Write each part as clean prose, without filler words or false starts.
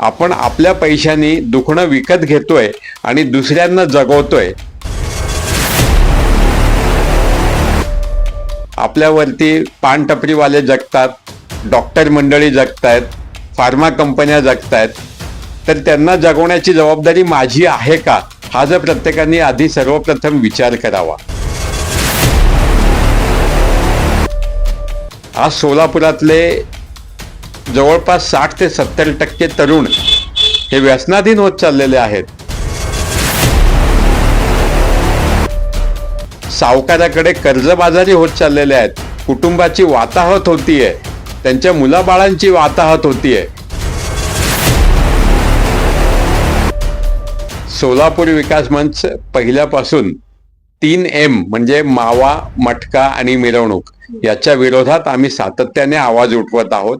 आपण आपल्या पैशांनी दुखणं विकत घेतोय आणि दुसऱ्यांना जगवतोय. आपल्यावरती पान टपरीवाले जगतात, डॉक्टर मंडळी जगतायत, फार्मा कंपन्या जगतायत. तर त्यांना जगवण्याची जबाबदारी माझी आहे का, हा जर प्रत्येकाने आधी सर्वप्रथम विचार करावा. आज सोलापुरातले जवळपास 60 ते 70% तरुण हे व्यसनाधीन होत चाललेले आहेत. सावकाराकडे कर्जबाजारी होत चाललेले आहेत. कुटुंबाची वाताहत होतीये, त्यांच्या मुलाबाळांची वाताहत होतीये. सोलापूर विकास मंच पहिल्यापासून 3M म्हणजे मावा, मटका आणि मिरवणूक याच्या विरोधात आम्ही सातत्याने आवाज उठवत आहोत.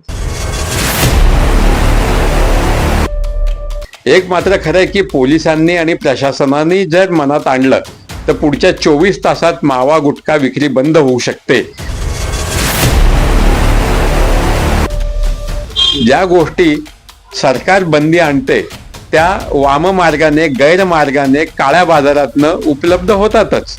एक मात्र खरं आहे की पोलिसांनी आणि प्रशासनाने जर मनात आणलं तर पुढच्या 24 तासात मावा गुटखा विक्री बंद होऊ शकते. ज्या गोष्टी सरकार बंदी आणते त्या वाममार्गाने, गैरमार्गाने, काळ्या बाजारातनं उपलब्ध होतातच.